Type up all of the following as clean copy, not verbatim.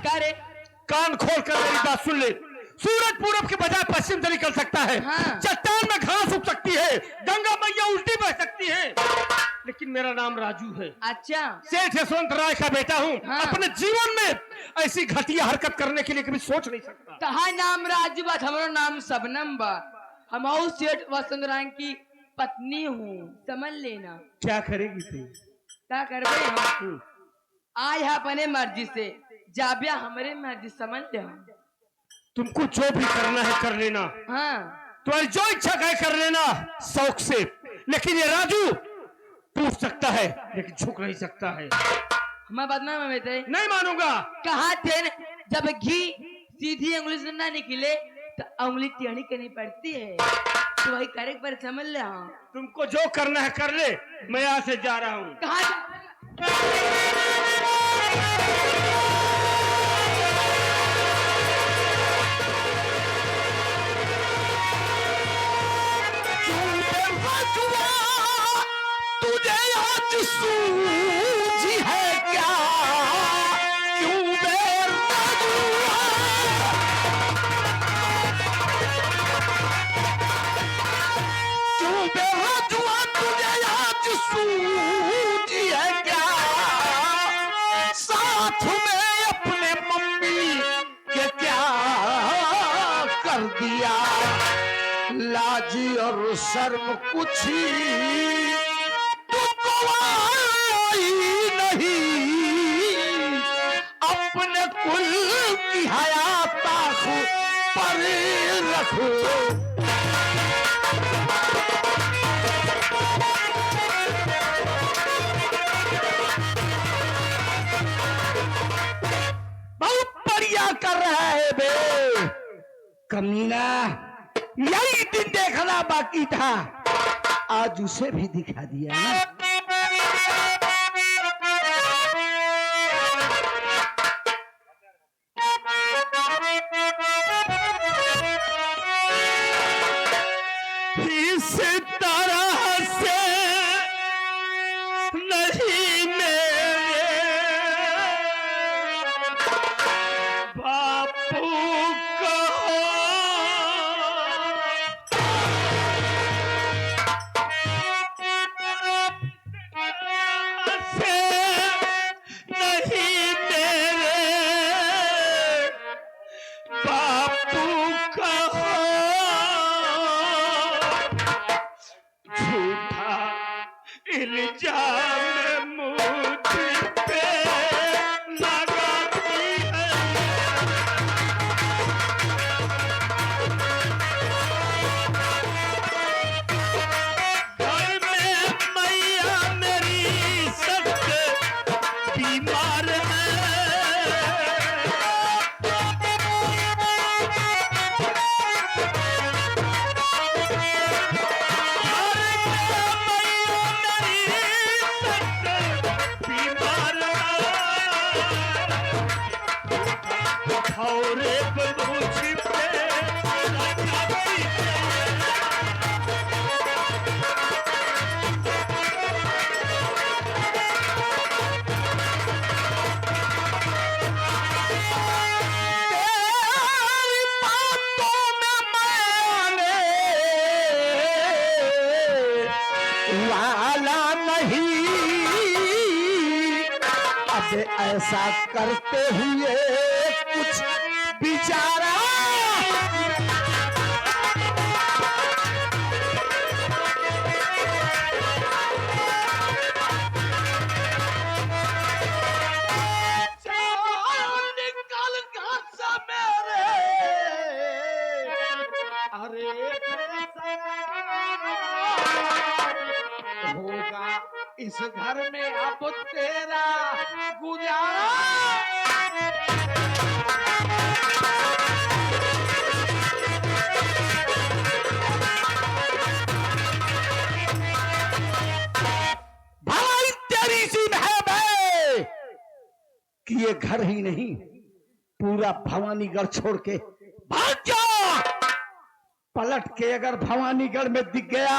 करे कान खोल कर मेरी बात सुन ले। सूरज पूरब के बजाय पश्चिम से निकल सकता है। हाँ। चट्टान में घास उग सकती है, गंगा मैया उल्टी बह सकती है, लेकिन मेरा नाम राजू है। अच्छा सेठ यशवंत राय का बेटा हूँ। हाँ। अपने जीवन में ऐसी घटिया हरकत करने के लिए कभी सोच नहीं सकता। कहा नाम राजू बात, हमारा नाम शबनम बा। हम सेठ वसंत राय की पत्नी हूँ, समझ लेना। क्या करेगी तू? क्या करबे हम? आए है अपने मर्जी से, जाबिया हमारे मर्जी, समझ ले। तुमको जो भी करना है कर लेना। हाँ तुम्हारी जो इच्छा है कर लेना शौक से, लेकिन ये राजू टूट सकता है लेकिन झुक नहीं सकता है। हमारा बदनाम है बेटे, नहीं मानूंगा। कहा थे न, जब घी सीधी उंगली से ना निकले तो उंगली टेढ़ी करनी पड़ती है, तो वही करे पर, समझ ले। हाँ तुमको जो करना है कर ले, मैं यहाँ से जा रहा हूँ। कहा तुझे आज सूझी है क्या? क्यों बेरजुआ? क्यों बेरजुआ? तुझे आज सूझी है क्या? साथ में अपने मम्मी के क्या कर दिया? लाज और शर्म कुछ तुमको आई नहीं, अपने कुल की हयात पर रखो। बहुत बढ़िया कर रहा है बे कमीना। यही दिन देखना बाकी था, आज उसे भी दिखा दिया ना। इस तरह से नहीं मेरे बापू इल्जाम मुझ पे लगाती है। घर में मैया मेरी सख्त बीमार है। और मुझ पे लगाती है। तेरी बातों में माने वाला नहीं, अब ऐसा करते हुए कुछ बिचारा निकल घासा मेरे। अरे होगा इस घर में अब तेरा गुजारा। भाई तेरी सी है कि ये घर ही नहीं, पूरा भवानीगढ़ छोड़ के भाग जा। पलट के अगर भवानीगढ़ में दिख गया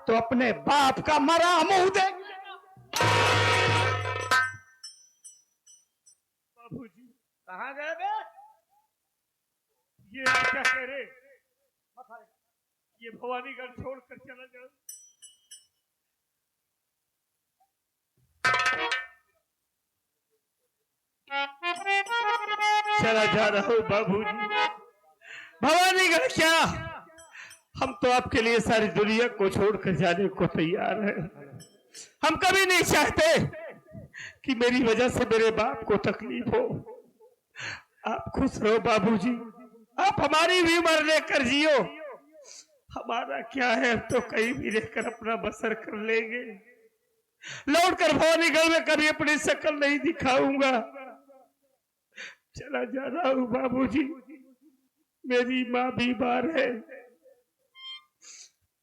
तो अपने बाप का मरा मुंह दे। बाबूजी कहाँ गए बे? ये क्या कह रहे? ये भवानीगढ़ छोड़कर चला जाओ। चला जा रहा हूँ बाबूजी। भवानीगढ़ क्या, हम तो आपके लिए सारी दुनिया को छोड़कर जाने को तैयार हैं। हम कभी नहीं चाहते कि मेरी वजह से मेरे बाप को तकलीफ हो। आप खुश रहो बाबूजी, आप हमारी भी उम्र लेकर जियो। हमारा क्या है, अब तो कहीं भी रहकर अपना बसर कर लेंगे। लौटकर भवानीगढ़ में कभी अपनी शक्ल नहीं दिखाऊंगा। चला जा रहा हूँ बाबूजी, मेरी माँ बीमार है।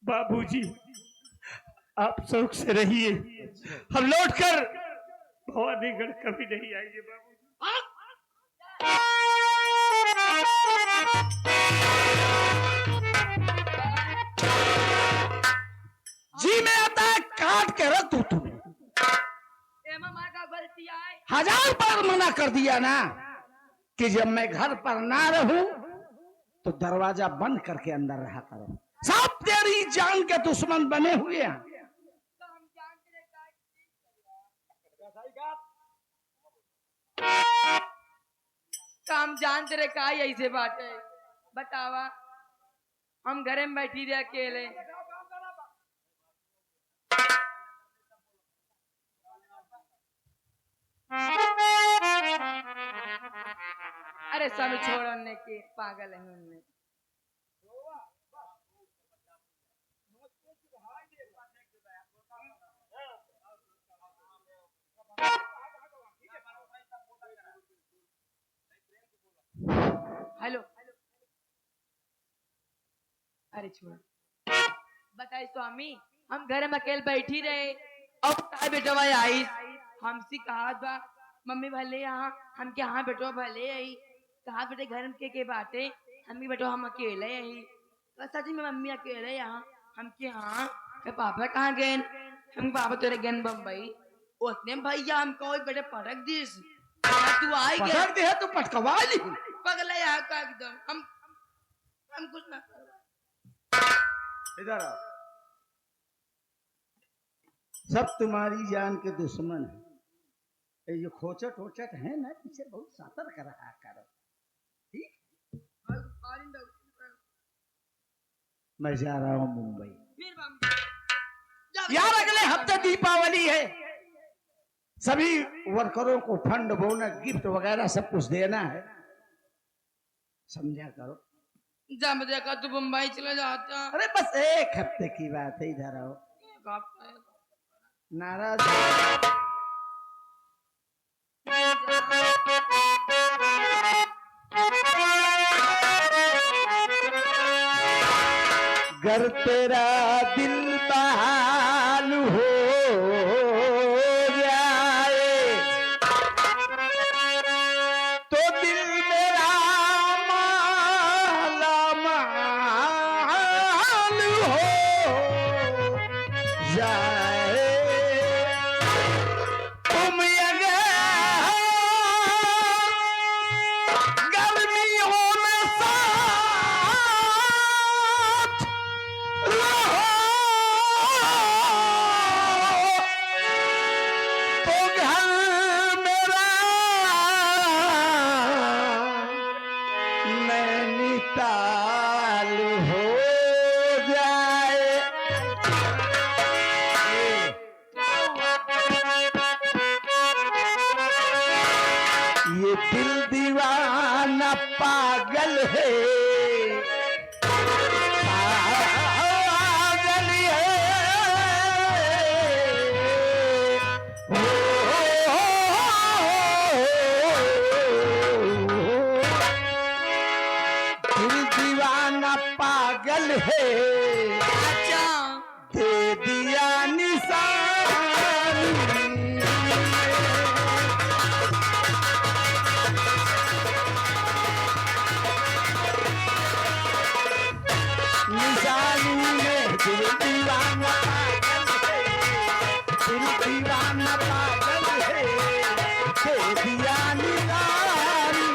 बाबूजी आप शौक से रहिए, हम लौटकर भवानीगढ़ कभी नहीं आएंगे बाबूजी। जी में आता है काट के रख तू तुम्हें। माँ का गलती आए। 1000 बार मना कर दिया ना कि जब मैं घर पर ना रहूं तो दरवाजा बंद करके अंदर रहा करो। सब तेरी जान के दुश्मन बने हुए हैं। काम जानते रहे का ऐसे बात है, बतावा हम घरे में बैठी रहे अकेले। अरे सब छोड़ने के पागल है उनने। हेलो, अरे छोड़, बताइए स्वामी, हम घर में अकेले बैठी रहे और बेटो भाई आई हमसे कहा बा मम्मी भले यहाँ, हम के हाँ बेटो भले आई कहा बेटे घर में के बाटे, हम बेटो हम अकेले आई। सच में मम्मी अकेले यहाँ, हम के हाँ पापा कहाँ गए? हम पापा तेरे गन बम्बई। उसने भैया हमको बेटे पटक दिस, तू आई गया पटक दे तो पटकवा ली। पगला यहाँ का एकदम, हम कुछ ना इधर आओ। सब तुम्हारी जान के दुश्मन है। ये जो खोचट वोचट है ना, इसे बहुत सतर्क रहा करो, ठीक? मैं जा रहा हूँ मुंबई। यार अगले हफ्ते दीपावली है, सभी वर्करों को फंड बोनस गिफ्ट वगैरह सब कुछ देना है, समझा करो। जब देखा तू मुंबई चला जाता। अरे बस 1 हफ्ते की बात है, इधर आओ। नाराज गर तेरा दिल बहाल हो जाए तो दिल मेरा माला माल हो जाए। तुम अगर गर्मियों में साथ रहो तो घर मेरा नैनीताल हो जाए। ये दिल दीवाना पागल है, पागल है। दिल दीवाना पागल है, अच्छा दे दिया निशानी। निशानी में दिल दीवाना पागल है, दिल दीवाना पागल है, दे दिया निशानी।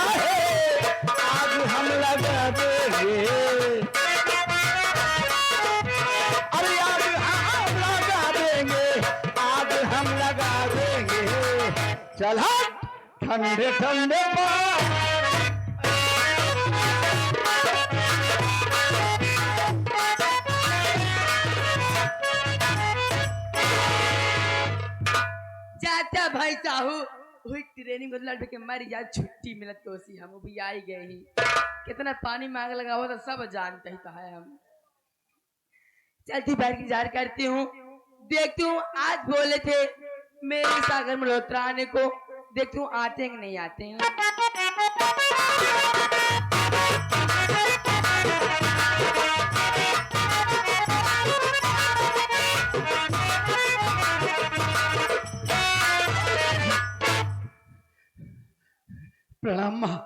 है, आग हम लगा देंगे, अरे आग हम लगा देंगे, आग हम लगा देंगे। चल हट ठंडे ठंडे पानी। चाचा भाई साहू हुई ट्रेनिंग बदला के मर जा, छुट्टी मिलत तो सी हम भी आई गए ही। कितना पानी मांग लगा हुआ तो सब जानते ही तो है हम। चलती बैठ के इंतजार करती हूँ, देखती हूँ आज बोले थे मेरे सागर मल्होत्रा आने को, देखती हूँ आते हैं कि नहीं आते हैं। प्रणाम माँ।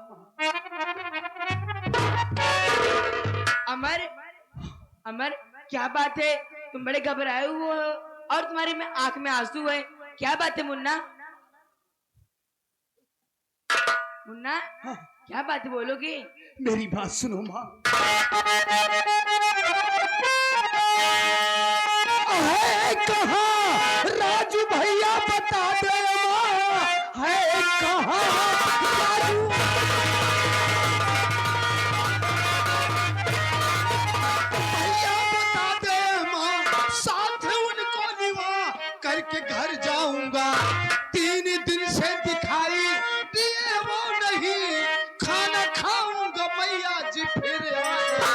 अमर अमर क्या बात है, तुम बड़े घबराए हुए हो और तुम्हारी में आंख में आंसू है, क्या बात है मुन्ना? मुन्ना हाँ। क्या बात है, बोलोगे? मेरी बात सुनो माँ। है कहाँ राजू भैया बता दे माँ, है कहाँ राजू? भैया बता दे माँ, साथ उनको निभा करके घर जाऊंगा। 3 दिन से दिखाई दिए वो नहीं, खाना खाऊंगा मैया जी फिर आएगा।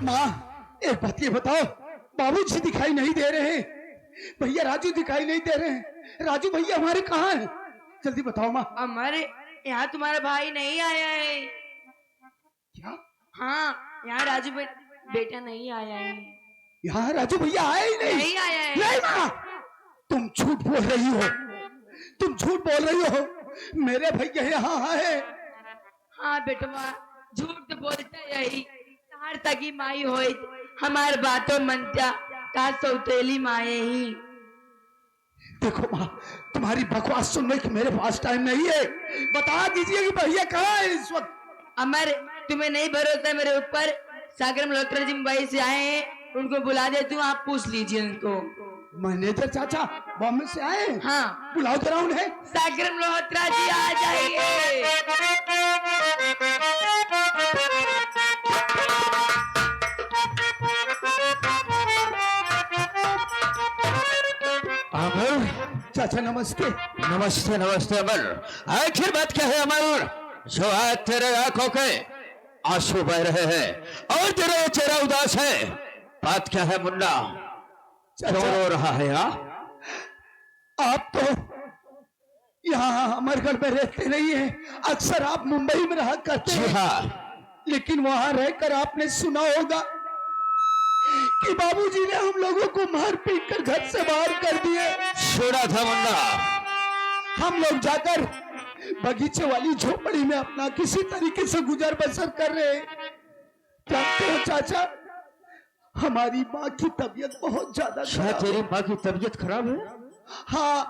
माँ एक बात ये बताओ, बाबूजी दिखाई नहीं दे रहे हैं, भैया राजू दिखाई नहीं दे रहे हैं, राजू भैया हमारे कहाँ हैं? जल्दी बताओ माँ। अमर यहाँ तुम्हारा भाई नहीं आया है। क्या? हाँ यहाँ राजू बेटा नहीं आया है। यहाँ राजू भैया आए ही नहीं? नहीं आया है। नहीं माँ, तुम झूठ बोल रही हो, तुम झूठ बोल रही हो, मेरे भैया यहाँ आए। हाँ बेटवा झूठ तो बोलते यही, तार तकी माई होई हमार बातों मनता का सौतेली माए ही। देखो माँ, तुम्हारी बकवास सुनने की मेरे पास टाइम नहीं है, बता दीजिए कि भैया कहाँ है इस वक्त। अमर तुम्हें नहीं भरोसा मेरे ऊपर, सागर मल्होत्रा जी मुंबई से आए हैं, उनको बुला देती हूँ, आप पूछ लीजिए उनको। मैनेजर चाचा बॉम्बे से आए? हाँ बुलाओ जरा उन्हें। सागर मल्होत्रा जी आ जाइए। अमर चाचा नमस्ते। नमस्ते नमस्ते अमर, आखिर बात क्या है अमर, जो आज तेरे आंखों के आंसू बह रहे हैं और तेरा चेहरा उदास है, बात क्या है मुन्ना, क्यों रो रहा है? आप तो यहाँ अमरगढ़ में रहते नहीं हैं, अक्सर आप मुंबई में रहा करते जी हैं, हाँ, लेकिन वहां रहकर आपने सुना होगा कि बाबूजी ने हम लोगों को मार पीट कर घर से बाहर कर दिए। सुना था मुन्ना, हम लोग जाकर बगीचे वाली झोपड़ी में अपना किसी तरीके से गुजर बसर कर रहे हैं। जानते हो चाचा, हमारी माँ की तबीयत बहुत ज्यादा क्या खराब तेरी है। माँ की तबीयत खराब है? हाँ,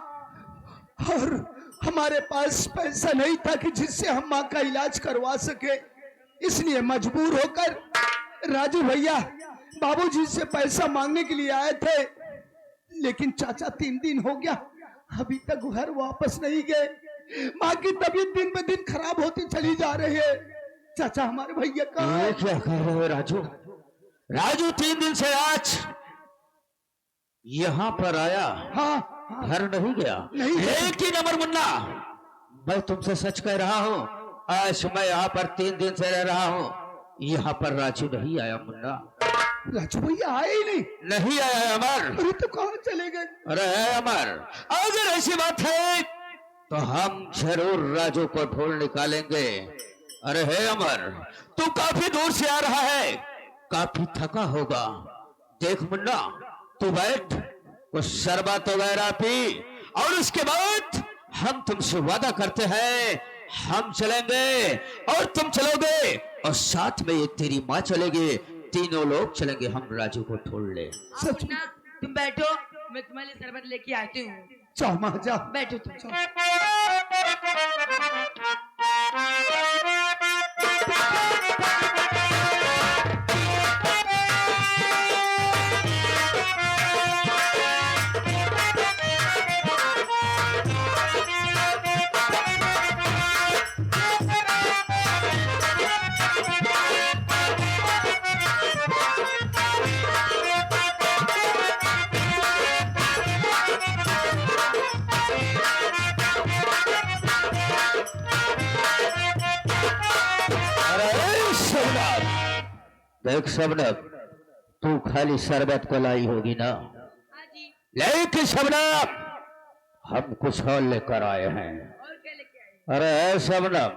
और हमारे पास पैसा नहीं था कि जिससे हम माँ का इलाज करवा सके, इसलिए मजबूर होकर राजू भैया बाबूजी से पैसा मांगने के लिए आए थे, लेकिन चाचा 3 दिन हो गया अभी तक घर वापस नहीं गए। माँ की तबीयत दिन पे दिन खराब होती चली जा रही है। चाचा हमारे भैया कहाँ ये है? क्या कर रहे हो राजू? राजू 3 दिन से आज यहाँ पर आया, हाँ, हाँ, घर नहीं गया। नहीं गया। लेकिन अमर मुन्ना, मैं तुमसे सच कह रहा हूँ, आज मैं यहाँ पर 3 दिन से रह रहा हूँ, यहाँ पर राजू नहीं आया मुन्ना, राजू भैया आए ही नहीं। नहीं आया है अमर। अरे तो कहाँ चले गए? अरे है अमर, अगर ऐसी बात है तो हम जरूर राजू को ढूंढ निकालेंगे। अरे है अमर, तू काफी दूर से आ रहा है, काफी थका होगा, देख मुन्ना तू बैठ, कुछ शरबत वगैरह पी, और उसके बाद हम तुमसे वादा करते हैं, हम चलेंगे और तुम चलोगे, और साथ में ये तेरी माँ चलेगी, तीनों लोग चलेंगे, हम राजू को छोड़ ले। हाँ, मुन्ना तुम बैठो, मैं तुम्हारे लिए शरबत लेके आती हूँ। जाओ माँ जाओ। बैठो तुम। अरे शबनम, देख शबनम, तू खाली शरबत को लाई होगी ना, हाँ जी। लेकिन शबनम हम कुछ और लेकर आए हैं। और क्या लेके आए? अरे शबनम,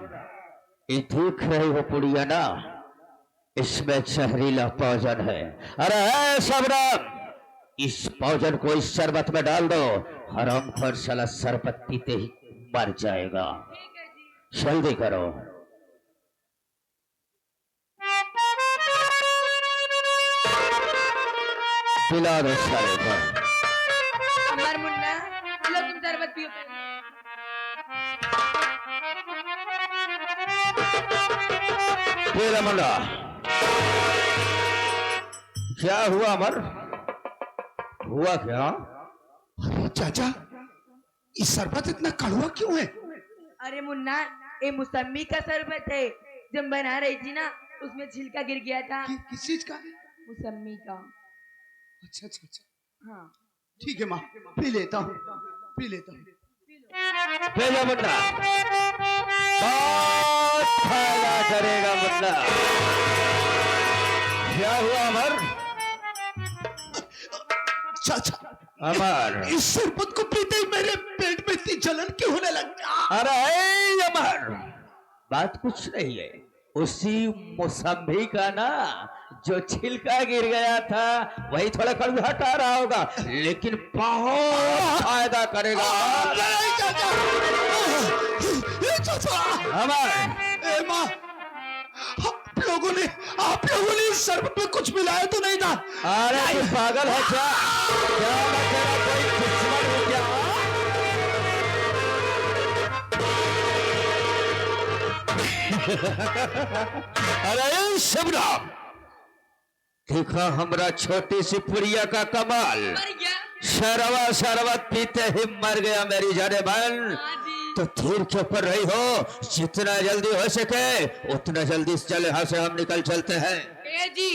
ये देख रही हो पुड़िया ना, इसमें जहरीला पौजन है। अरे शबनम, इस पौजन को इस शरबत में डाल दो, हरामखोर साला शरबत पीते ही मर जाएगा। ठीक है जी। जल्दी करो। पिला दो साले को। हमार मुन्ना, लो तुम शरबत पियो। पिला मुन्ना। क्या हुआ अमर? हुआ क्या? अरे चाचा, ये शरबत इतना कड़वा क्यों है? अरे मुन्ना, ये मौसमी का शरबत है। जब बना रही थी ना, उसमें छिलका गिर गया था। किस चीज का है? मौसमी का। अच्छा अच्छा अच्छा, हाँ। ठीक है माँ, पी लेता हूँ, पी लेता हूँ। भेजा मुन्ना, बहुत फायदा करेगा मुन्ना। क्या हुआ अमर? चाचा, अमर, इस शरबत को पीते ही मेरे पेट में इतनी जलन क्यों होने लग गया? अरे अमर, बात कुछ नहीं है, उसी मौसम्बी का ना जो छिलका गिर गया था, वही थोड़ा कड़वा आ रहा होगा, लेकिन बहुत फायदा करेगा। नहीं चाचा, ए चाचा, अमर, ए माँ, आप लोगों ने इस शरबत में कुछ मिलाया तो नहीं था? अरे तू पागल है क्या? क्या मैं तेरा कोई दुश्मन हूँ क्या? अरे शबनम, देखा हमरा छोटी सी पुड़िया का कमाल, मर गया। शरबत पीते ही मर गया मेरी जाने बहन। हाँ जी। तो धीर के ऊपर रही हो, जितना जल्दी हो सके उतना जल्दी चले, यहाँ से हम निकल चलते हैं। ए जी,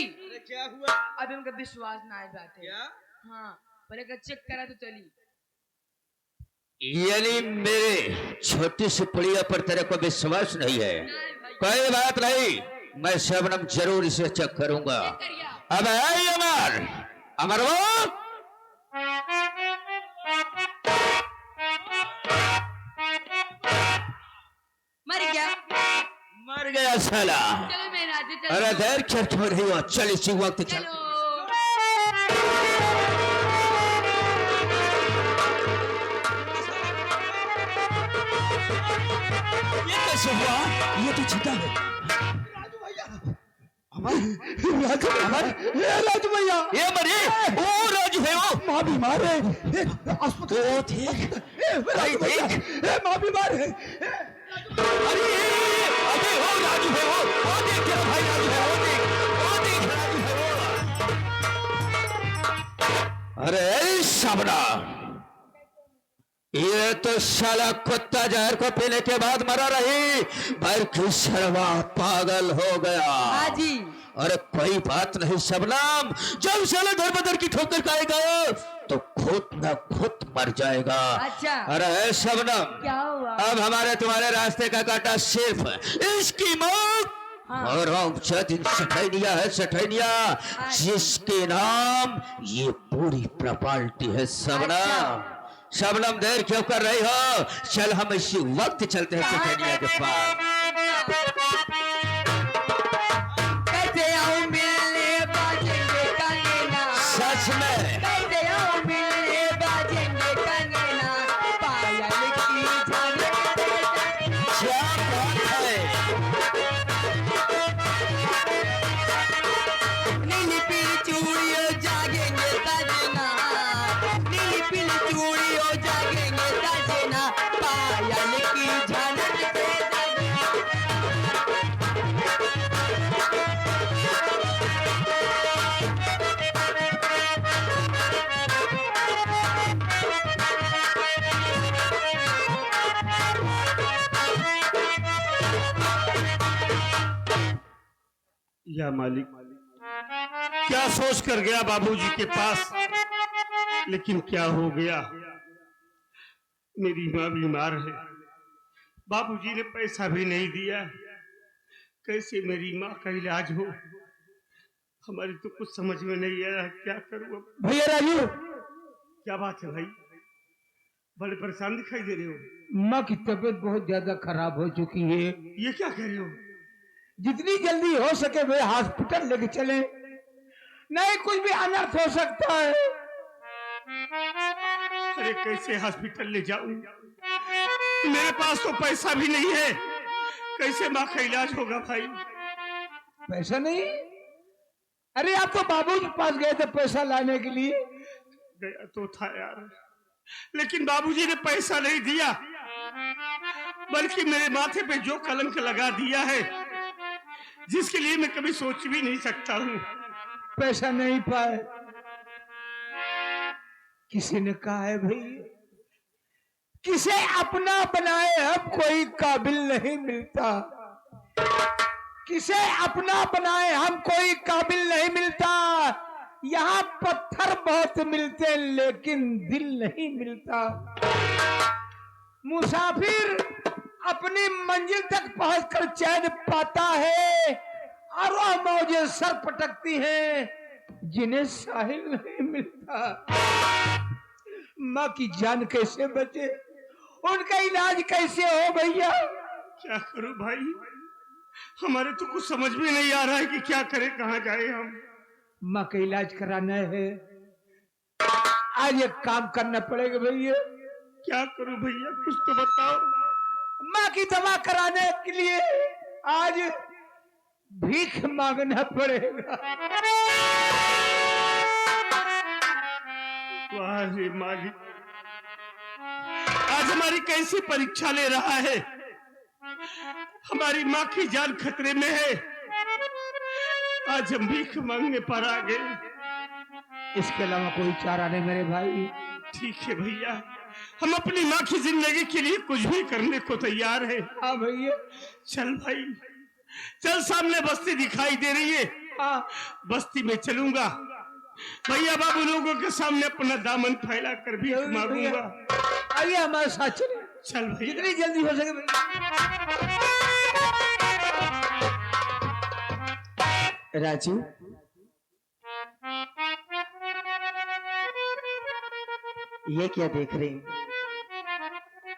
क्या हुआ? अभी उनका विश्वास ना आए बात है। हाँ, पर अगर चेक करा तो चली। यानी मेरे छोटी सी पुड़िया पर तेरे को विश्वास नहीं है? नहीं भाई। कोई बात नहीं, मैं शबनम जरूर इसे चेक करूंगा। करिया। अब है अमर, अमर वो मर गया। मर गया साला। चलो मेरे राजे, चलो। अरे देर क्या क्यों रही हो? चल इसी वक्त चल। चलो। ये कैसे हुआ? ये तो चिता है। राजू भैया, ये मरे, ओ राजू है वो। माँ बीमार है, अस्पताल ठीक। राजू भैया, माँ बीमार है। अरे अबे हो राजू है वो देख क्या भाई, राजू है वो देख राजू है वो। अरे शबना, ये तो साला कुत्ता जहर को पीने के बाद मरा रही, बल्कि शर्मा पागल हो गया। हाँ जी। अरे कोई बात नहीं शबनम, जब साला घर बदर की ठोकर खाएगा तो खुद न खुद मर जाएगा। अच्छा। अरे शबनम, क्या हुआ? अब हमारे तुम्हारे रास्ते का काटा सिर्फ इसकी मौत। हाँ। और दिन सठैनिया है, सठैनिया जिसके नाम ये पूरी प्रॉपर्टी है। शबनम, अच्छा। शबनम देर क्यों कर रही हो? चल हम इसी वक्त चलते हैं सठैनिया के पास। कैसे आऊं मिलने बाजेंगे कंगना, सच में कैसे आऊं मिलने बाजेंगे कंगना, पायल की झनक से क्या बात है? या मालिक, क्या सोच कर गया बाबूजी के पास, लेकिन क्या हो गया। मेरी माँ बीमार है, बाबूजी ने पैसा भी नहीं दिया, कैसे मेरी माँ का इलाज हो। हमारी तो कुछ समझ में नहीं आ रहा, क्या करूं अब। भैया राजू, क्या बात है भाई, बड़े परेशान दिखाई दे रहे हो। माँ की तबीयत बहुत ज्यादा खराब हो चुकी है। ये क्या कह रहे हो। जितनी जल्दी हो सके वे हॉस्पिटल लेके चले, नहीं कुछ भी अनर्थ हो सकता है। अरे कैसे हॉस्पिटल ले जाऊं, मेरे पास तो पैसा भी नहीं है, कैसे माँ का इलाज होगा भाई। पैसा नहीं? अरे आप तो बाबू के पास गए थे पैसा लाने के लिए। गया तो था यार, लेकिन बाबूजी ने पैसा नहीं दिया, बल्कि मेरे माथे पे जो कलंक लगा दिया है, जिसके लिए मैं कभी सोच भी नहीं सकता हूँ। पैसा नहीं पाए, किसी ने कहा है भाई, किसे अपना बनाए अब कोई काबिल नहीं मिलता। किसे अपना बनाए हम कोई काबिल नहीं मिलता। यहाँ पत्थर बहुत मिलते लेकिन दिल नहीं मिलता। मुसाफिर अपनी मंजिल तक पहुंचकर चैन पाता है, और वह मौजें सर पटकती हैं जिन्हें साहिल नहीं मिलता। माँ की जान कैसे बचे, उनका इलाज कैसे हो भैया। क्या करूं भाई, हमारे तो कुछ समझ में नहीं आ रहा है कि क्या करें, कहाँ जाए हम। माँ का इलाज कराना है, आज एक काम करना पड़ेगा भैया। क्या करूं भैया, कुछ तो बताओ। माँ की दवा कराने के लिए आज भीख मांगना पड़ेगा। वाह रे मालिक, आज हमारी कैसी परीक्षा ले रहा है। हमारी माँ की जान खतरे में है, आज हम भीख मांगने पर आ गए। इसके अलावा कोई चारा नहीं मेरे भाई। ठीक है भैया, हम अपनी माँ की जिंदगी के लिए कुछ भी करने को तैयार है। हाँ भैया, चल भाई चल, सामने बस्ती दिखाई दे रही है, हाँ बस्ती में चलूंगा। भैया बाबू लोगों के सामने अपना दामन फैला कर भी मांगूंगा। आइए हमारे साथ चले। चल भैया, जितनी जल्दी हो सके। राजू, ये क्या देख रही हूँ?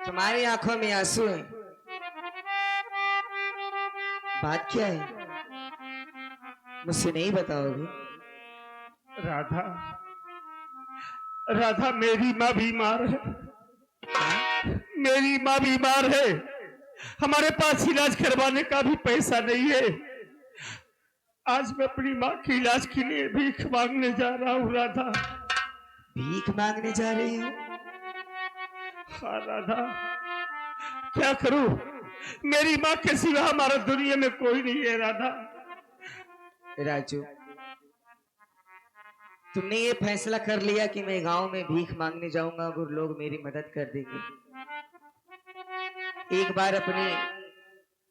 तुम्हारी आंखों में आंसू है, बात क्या है? मुझसे नहीं बताओगे? राधा, राधा मेरी माँ बीमार है, मेरी माँ बीमार है, हमारे पास इलाज करवाने का भी पैसा नहीं है। आज मैं अपनी माँ के इलाज के लिए भीख मांगने जा रहा हूँ। राधा, भीख मांगने जा रही हो? हाँ राधा, क्या करूं, मेरी माँ के सिवा हमारा दुनिया में कोई नहीं है। राधा, राजू, तुमने ये फैसला कर लिया कि मैं गांव में भीख मांगने जाऊंगा और लोग मेरी मदद कर देंगे। एक बार अपनी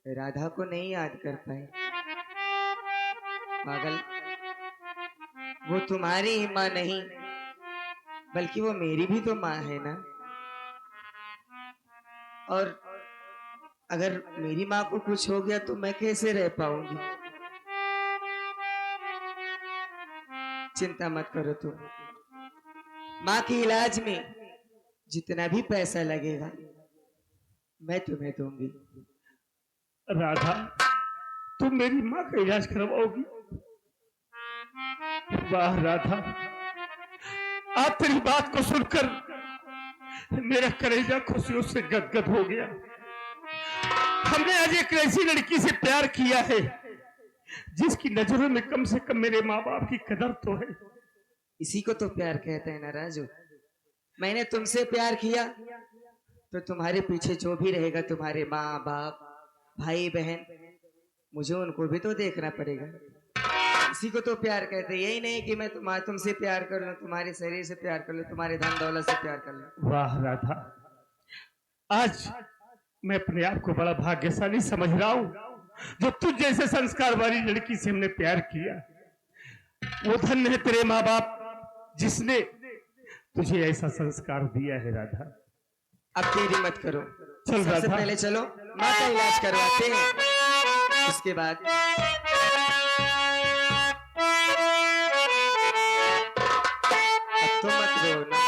राधा को नहीं याद कर पाए? पागल, वो तुम्हारी ही माँ नहीं बल्कि वो मेरी भी तो माँ है ना। और अगर मेरी माँ को कुछ हो गया तो मैं कैसे रह पाऊंगी? चिंता मत करो तुम, माँ के इलाज में जितना भी पैसा लगेगा मैं तुम्हें दूंगी। राधा, तुम मेरी माँ का इलाज करवाओगी? वाह राधा, आज तेरी बात को सुनकर मेरा कलेजा खुशियों से गदगद हो गया। हमने आज एक ऐसी लड़की से प्यार किया है जिसकी नजरों में कम से कम मेरे माँ बाप की कदर तो है। इसी को तो प्यार कहते हैं ना राजू। मैंने तुमसे प्यार किया तो तुम्हारे पीछे जो भी रहेगा, तुम्हारे माँ बाप, भाई बहन, मुझे उनको भी तो देखना पड़ेगा। इसी को तो प्यार कहते हैं। यही नहीं कि मैं तुमसे प्यार कर लूं, तुम्हारे शरीर से प्यार कर लूं, तुम्हारे धन दौलत से प्यार कर लूं। वाह राधा, आज मैं अपने आप को बड़ा भाग्यशाली समझ रहा हूँ जो तुझ जैसे संस्कार वाली लड़की से हमने प्यार किया। वो धन्य है तेरे माँ बाप जिसने तुझे ऐसा संस्कार दिया है राधा। अब देरी मत करो, चल सबसे राधा। पहले चलो माँ का इलाज करवाते हैं, उसके बाद अब तो मत रो ना।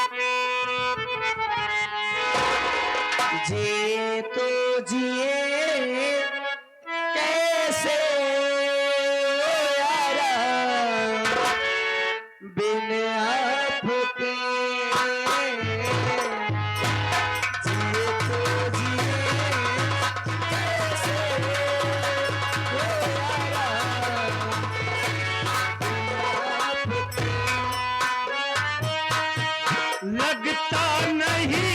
जिए तो जिए कैसे यारा, बिन आपके जिए तो जिए कैसे यारा, बिन आपके लगता नहीं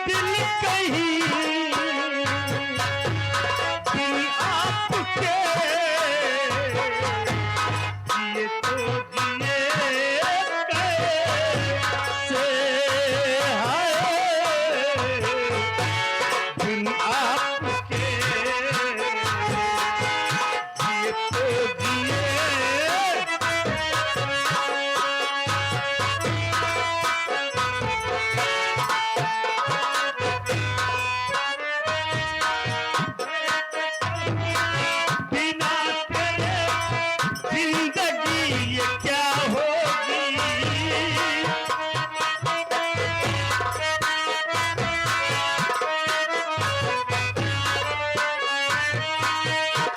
दिल कहीं, दिल आपके जिए तो जिए कैसे, हाय दिल आपके जिए तो जिए। बिना तेरे जिंदगी ये क्या होगी,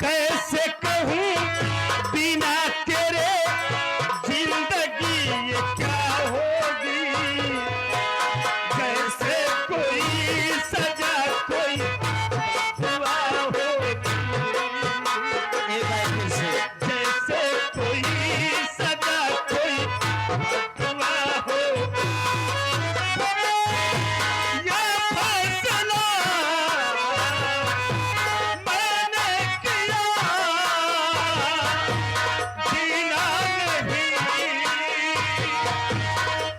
कैसे कहूँ बिना तेरे जिंदगी ये क्या होगी, जैसे कोई सजा कोई दुआ होगी, एक बार फिर से जैसे कोई सजा कोई दुआ हो। ये फैसला मैंने किया, जीना नहीं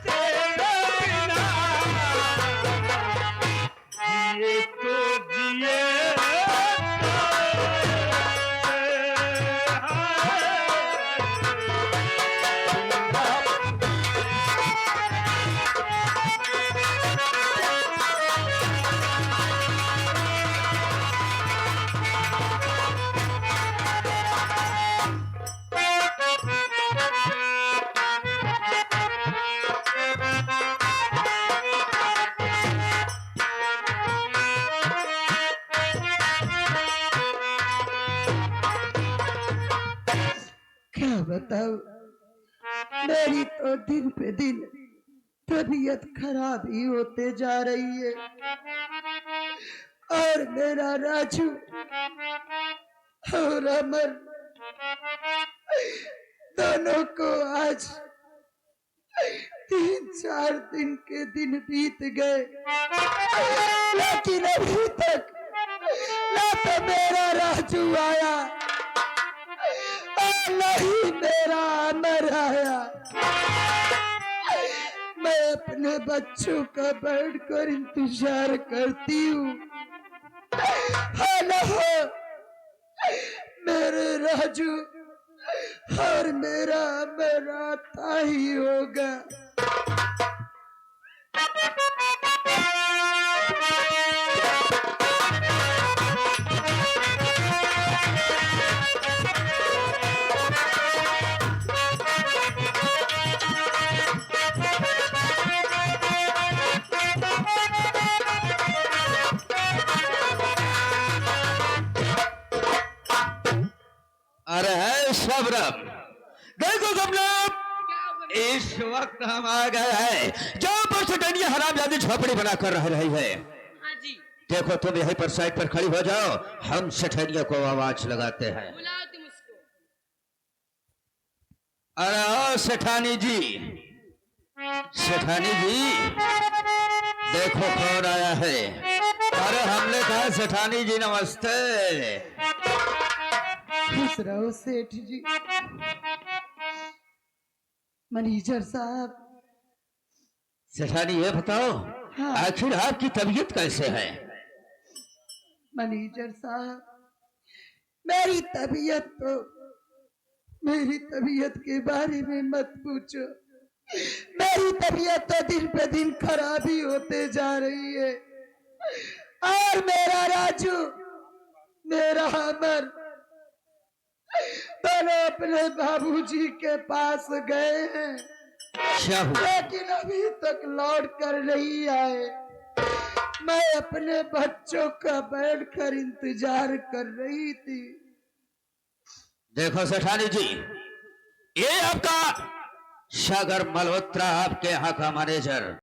तेरे बिना, जिए तो जिए क्या बताओ, मेरी तो दिन पे दिन तबीयत खराब ही होते जा रही है, और मेरा राजू और अमर दोनों को आज 3-4 दिन के दिन बीत गए, लेकिन अभी तक ना तो मेरा राजू आया और नहीं मेरा अमर आया। मैं अपने बच्चों का बैठकर इंतजार करती हूँ, ना हो मेरे राजू और मेरा अमर आता ही होगा। अरे है शबरम, देखो सब लोग, इस वक्त हम आ गए हैं जहाँ पर सटनिया हरामजादी झोपड़ी बनाकर रह रही है। हाँ जी, देखो तुम यहीं पर साइड पर खड़ी हो जाओ, हम सटनिया को आवाज लगाते हैं। बुलाओ तुम उसको। अरे ओ सेठानी जी, सेठानी जी, देखो कौन आया है। अरे हमने कहा सेठानी जी नमस्ते। खुश रहो सेठ जी। मैनेजर साहब, सेठानी ये बताओ, हाँ। आखिर आपकी तबीयत कैसे है? मैनेजर साहब, मेरी तबीयत के बारे में मत पूछो। मेरी तबीयत तो दिन पे दिन खराब ही होते जा रही है। और मेरा राजू, मेरा अमर दोनों अपने बाबूजी के पास गए हैं, क्या हुआ? लेकिन अभी तक लौट कर नहीं आए। मैं अपने बच्चों का बैठकर इंतजार कर रही थी। देखो सेठानी जी, ये आपका सागर मल्होत्रा, आपके यहाँ का मैनेजर